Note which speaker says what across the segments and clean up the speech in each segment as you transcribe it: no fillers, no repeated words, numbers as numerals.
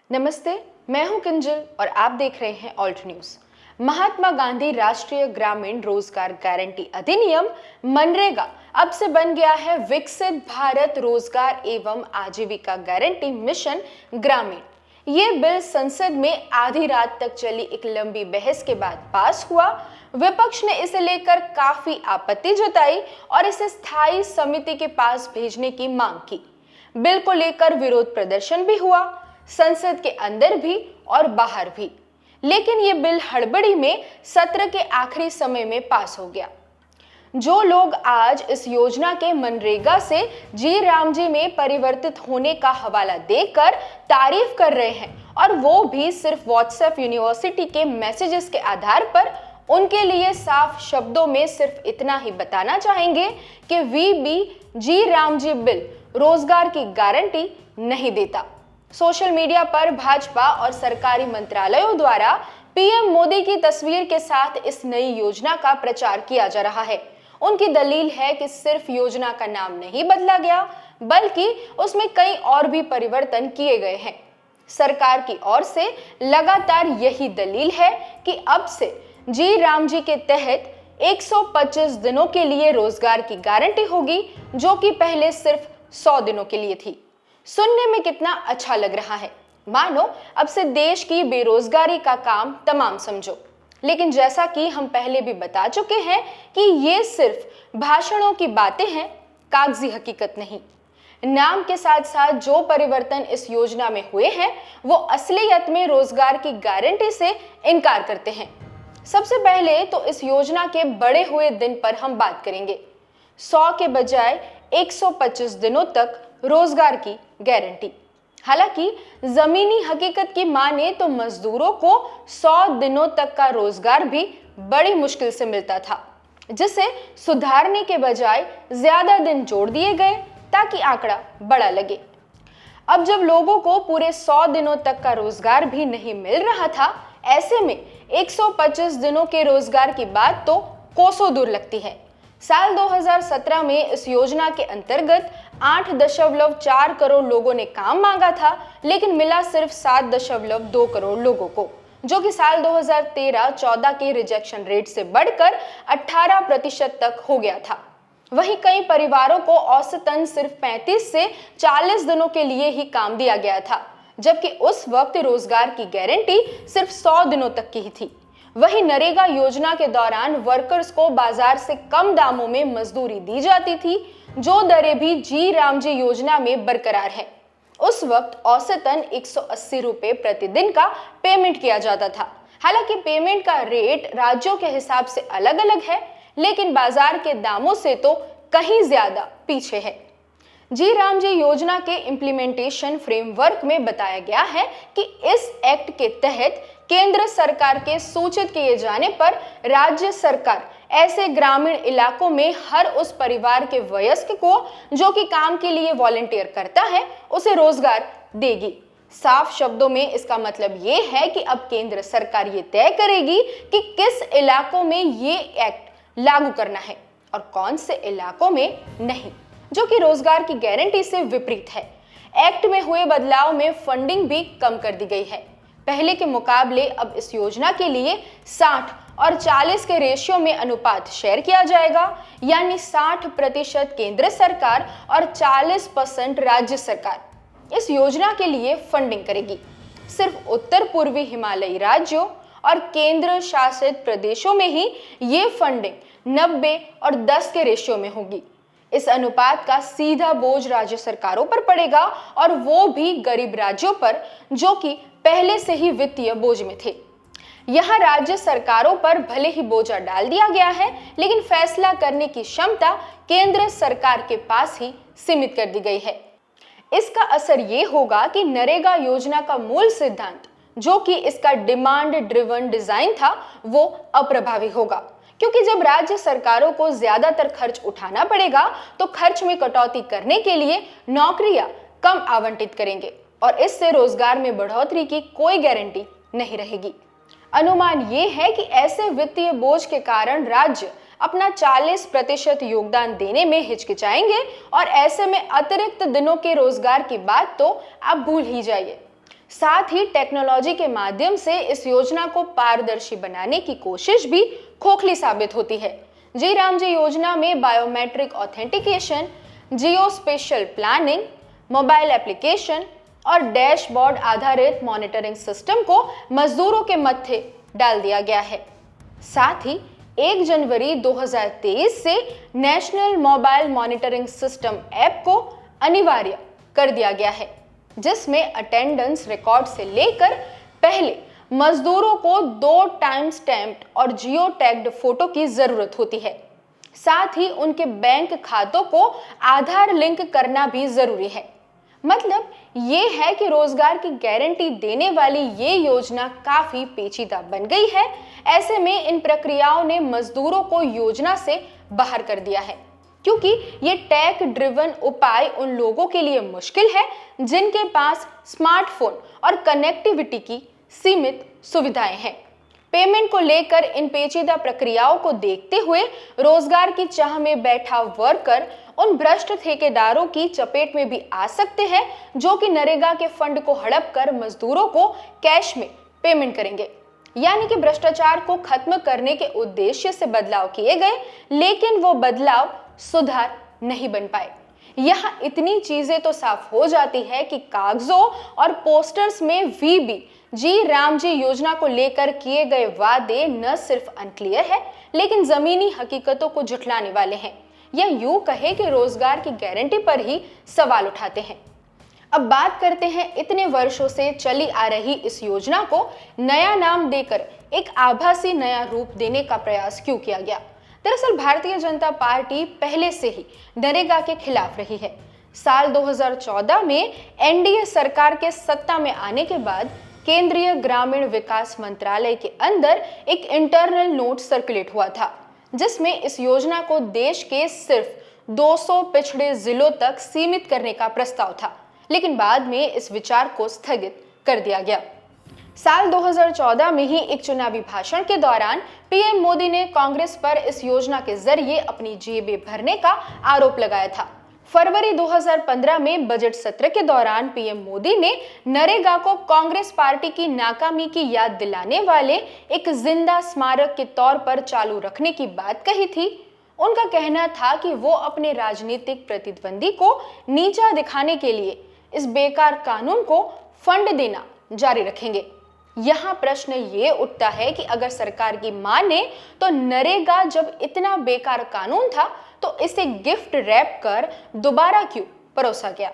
Speaker 1: नमस्ते, मैं हूं किंजल और आप देख रहे हैं ऑल्ट न्यूज। महात्मा गांधी राष्ट्रीय ग्रामीण रोजगार गारंटी अधिनियम मनरेगा अब से बन गया है विकसित भारत रोजगार एवं आजीविका गारंटी मिशन ग्रामीण। ये बिल संसद में आधी रात तक चली एक लंबी बहस के बाद पास हुआ। विपक्ष ने इसे लेकर काफी आपत्ति जताई और इसे स्थायी समिति के पास भेजने की मांग की। बिल को लेकर विरोध प्रदर्शन भी हुआ, संसद के अंदर भी और बाहर भी। लेकिन ये बिल हड़बड़ी में सत्र के आखिरी समय में पास हो गया। जो लोग आज इस योजना के मनरेगा से जी राम जी में परिवर्तित होने का हवाला देकर तारीफ कर रहे हैं, और वो भी सिर्फ व्हाट्सएप यूनिवर्सिटी के मैसेजेस के आधार पर, उनके लिए साफ शब्दों में सिर्फ इतना ही बताना चाहेंगे कि वीबी जी राम जी बिल रोजगार की गारंटी नहीं देता। सोशल मीडिया पर भाजपा और सरकारी मंत्रालयों द्वारा पीएम मोदी की तस्वीर के साथ इस नई योजना का प्रचार किया जा रहा है। उनकी दलील है कि सिर्फ योजना का नाम नहीं बदला गया, बल्कि उसमें कई और भी परिवर्तन किए गए हैं। सरकार की ओर से लगातार यही दलील है कि अब से जी राम जी के तहत 125 दिनों के लिए रोजगार की गारंटी होगी, जो कि पहले सिर्फ 100 दिनों के लिए थी। सुनने में कितना अच्छा लग रहा है, मानो अब से देश की बेरोजगारी का काम तमाम समझो। लेकिन जैसा कि हम पहले भी बता चुके हैं कि ये सिर्फ भाषणों की बातें हैं, कागजी हकीकत नहीं। नाम के साथ साथ जो परिवर्तन इस योजना में हुए हैं, वो असलियत में रोजगार की गारंटी से इनकार करते हैं। सबसे पहले तो इस योजना के बढ़े हुए दिन पर हम बात करेंगे। 100 के बजाय 125 दिनों तक रोजगार की गारंटी। हालांकि जमीनी हकीकत की माने तो मजदूरों को 100 दिनों तक का रोजगार भी बड़ी मुश्किल से मिलता था, जिसे सुधारने के बजाय ज्यादा दिन जोड़ दिए गए ताकि आंकड़ा बड़ा लगे। अब जब लोगों को पूरे 100 दिनों तक का रोजगार भी नहीं मिल रहा था, ऐसे में 125 दिनों के रोजगार की बात तो कोसों दूर लगती है। साल 2017 में इस योजना के अंतर्गत 8.4 करोड़ लोगों ने काम मांगा था, लेकिन मिला सिर्फ 7.2 करोड़ लोगों को, जो कि साल 2013-14 के रिजेक्शन रेट से बढ़कर 18% तक हो गया था। वहीं कई परिवारों को औसतन सिर्फ 35 से 40 दिनों के लिए ही काम दिया गया था, जबकि उस वक्त रोजगार की गारंटी सिर्फ 100 दिनों तक की ही थी। वहीं नरेगा योजना के दौरान वर्कर्स को बाजार से कम दामों में मजदूरी दी जाती थी, जो दरें भी जी राम जी योजना में बरकरार है। उस वक्त औसतन 180 रुपए प्रतिदिन का पेमेंट किया जाता था। हालांकि पेमेंट का रेट राज्यों के हिसाब से अलग अलग है, लेकिन बाजार के दामों से तो कहीं ज्यादा पीछे है। जी राम जी योजना के इम्प्लीमेंटेशन फ्रेमवर्क में बताया गया है कि इस एक्ट के तहत केंद्र सरकार के सूचित किए जाने पर राज्य सरकार ऐसे ग्रामीण इलाकों में हर उस परिवार के वयस्क को जो कि काम के लिए वॉलंटियर करता है, उसे रोजगार देगी। साफ शब्दों में इसका मतलब ये है कि अब केंद्र सरकार ये तय करेगी कि किस इलाकों में ये एक्ट लागू करना है और कौन से इलाकों में नहीं, जो कि रोजगार की गारंटी से विपरीत है। एक्ट में हुए बदलाव में फंडिंग भी कम कर दी गई है। पहले के मुकाबले अब इस योजना के लिए 60 और 40 के रेशियो में अनुपात शेयर किया जाएगा, यानी 60% केंद्र सरकार और 40% राज्य सरकार इस योजना के लिए फंडिंग करेगी। सिर्फ उत्तर पूर्वी हिमालयी राज्यों और केंद्र शासित प्रदेशों में ही ये फंडिंग 90 और 10 के रेशियो में होगी। इस अनुपात का सीधा बोझ राज्य सरकारों पर पड़ेगा, और वो भी गरीब राज्यों पर जो कि पहले से ही वित्तीय बोझ में थे। यहाँ राज्य सरकारों पर भले ही बोझा डाल दिया गया है, लेकिन फैसला करने की क्षमता केंद्र सरकार के पास ही सीमित कर दी गई है। इसका असर ये होगा कि नरेगा योजना का मूल सिद्धांत, जो कि इसका डिमांड ड्रिवन डिजाइन था, वो अप्रभावी होगा, क्योंकि जब राज्य सरकारों को ज्यादातर खर्च उठाना पड़ेगा तो खर्च में कटौती करने के लिए नौकरियां कम आवंटित करेंगे, और इससे रोजगार में बढ़ोतरी की कोई गारंटी नहीं रहेगी। अनुमान ये है कि ऐसे वित्तीय बोझ के कारण राज्य अपना 40% योगदान देने में हिचकिचाएंगे, और ऐसे में अतिरिक्त दिनों के रोजगार की बात तो आप भूल ही जाइए। साथ ही टेक्नोलॉजी के माध्यम से इस योजना को पारदर्शी बनाने की कोशिश भी खोखली साबित होती है। जी राम जी योजना में बायोमेट्रिक ऑथेंटिकेशन, जियो स्पेशल प्लानिंग, मोबाइल एप्लीकेशन और डैशबोर्ड आधारित मॉनिटरिंग सिस्टम को मजदूरों के मत्थे डाल दिया गया है। साथ ही 1 जनवरी 2023 से national mobile monitoring system app को अनिवार्य कर दिया गया है, जिसमें अटेंडेंस रिकॉर्ड से लेकर पहले मजदूरों को 2 टाइम स्टैम्प्ड और जियो टैग्ड फोटो की जरूरत होती है। साथ ही उनके बैंक खातों को आधार लिंक करना भी जरूरी है। मतलब ये है कि रोजगार की गारंटी देने वाली ये योजना काफी पेचीदा बन गई है। ऐसे में इन प्रक्रियाओं ने मजदूरों को योजना से बाहर कर दिया है, क्योंकि ये टेक ड्रिवन उपाय उन लोगों के लिए मुश्किल है जिनके पास स्मार्टफोन और कनेक्टिविटी की सीमित सुविधाएं हैं। पेमेंट को लेकर इन पेचीदा प्रक्रियाओं को देखते हुए रोजगार की चाह में बैठा वर्कर उन भ्रष्ट ठेकेदारों की चपेट में भी आ सकते हैं जो कि नरेगा के फंड को हड़प कर मजदूरों को कैश में पेमेंट करेंगे। यानी कि भ्रष्टाचार को खत्म करने के उद्देश्य से बदलाव किए गए, लेकिन वो बदलाव सुधार नहीं बन पाए। यहाँ इतनी चीजें तो साफ हो जाती है कि कागजों और पोस्टर्स में वीबी जी राम जी योजना को लेकर किए गए वादे न सिर्फ अनक्लियर है, लेकिन जमीनी हकीकतों को झुठलाने वाले हैं, या यूं कहे कि रोजगार की गारंटी पर ही सवाल उठाते हैं। अब बात करते हैं इतने वर्षों से चली आ रही इस योजना को नया नाम देकर एक आभासी नया रूप देने का प्रयास क्यों किया गया। दरअसल भारतीय जनता पार्टी पहले से ही नरेगा के खिलाफ रही है। साल 2014 में एनडीए सरकार के सत्ता में आने के बाद केंद्रीय ग्रामीण विकास मंत्रालय के अंदर एक इंटरनल नोट सर्कुलेट हुआ था, जिसमें इस योजना को देश के सिर्फ 200 पिछड़े जिलों तक सीमित करने का प्रस्ताव था, लेकिन बाद में इस विचार को स्थगित कर दिया गया। साल 2014 में ही एक चुनावी भाषण के दौरान पीएम मोदी ने कांग्रेस पर इस योजना के जरिए अपनी जेबें भरने का आरोप लगाया था। फरवरी 2015 में बजट सत्र के दौरान पीएम मोदी ने नरेगा को कांग्रेस पार्टी की नाकामी की याद दिलाने वाले एक जिंदा स्मारक के तौर पर चालू रखने की बात कही थी। उनका कहना था कि वो अपने राजनीतिक प्रतिद्वंदी को नीचा दिखाने के लिए इस बेकार कानून को फंड देना जारी रखेंगे। यहाँ प्रश्न ये उठता है कि अगर सरकार की माने तो नरेगा जब इतना बेकार कानून था तो इसे गिफ्ट रैप कर दोबारा क्यों परोसा गया।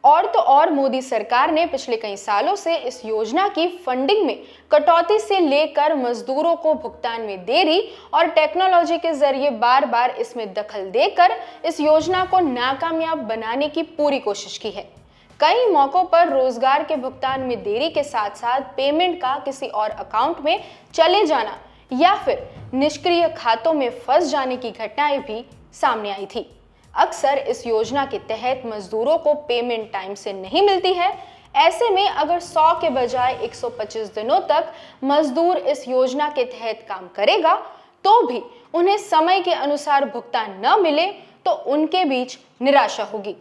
Speaker 1: और तो और मोदी सरकार ने पिछले कई सालों से इस योजना की फंडिंग में कटौती से लेकर मजदूरों को भुगतान में देरी और टेक्नोलॉजी के जरिए बार बार इसमें दखल देकर इस योजना को नाकामयाब बनाने की पूरी कोशिश की है। कई मौकों पर रोजगार के भुगतान में देरी के साथ साथ पेमेंट का किसी और अकाउंट में चले जाना या फिर निष्क्रिय खातों में फंस जाने की घटनाएं भी सामने आई थी। अक्सर इस योजना के तहत मजदूरों को पेमेंट टाइम से नहीं मिलती है। ऐसे में अगर 100 के बजाय 125 दिनों तक मजदूर इस योजना के तहत काम करेगा तो भी उन्हें समय के अनुसार भुगतान न मिले तो उनके बीच निराशा होगी।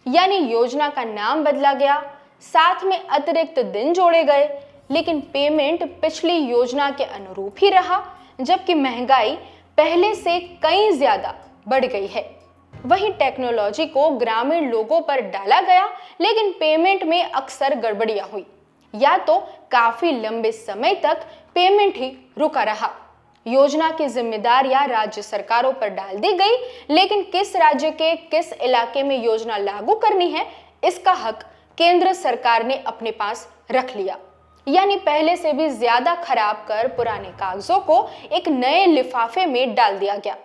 Speaker 1: यानी योजना का नाम बदला गया, साथ में अतिरिक्त दिन जोड़े गए, लेकिन पेमेंट पिछली योजना के अनुरूप ही रहा, जबकि महंगाई पहले से कई ज्यादा बढ़ गई है। वहीं टेक्नोलॉजी को ग्रामीण लोगों पर डाला गया, लेकिन पेमेंट में अक्सर गड़बड़ियां हुई, या तो काफी लंबे समय तक पेमेंट ही रुका रहा। योजना की जिम्मेदारियां राज्य सरकारों पर डाल दी गई, लेकिन किस राज्य के किस इलाके में योजना लागू करनी है इसका हक केंद्र सरकार ने अपने पास रख लिया। यानी पहले से भी ज्यादा खराब कर पुराने कागजों को एक नए लिफाफे में डाल दिया गया।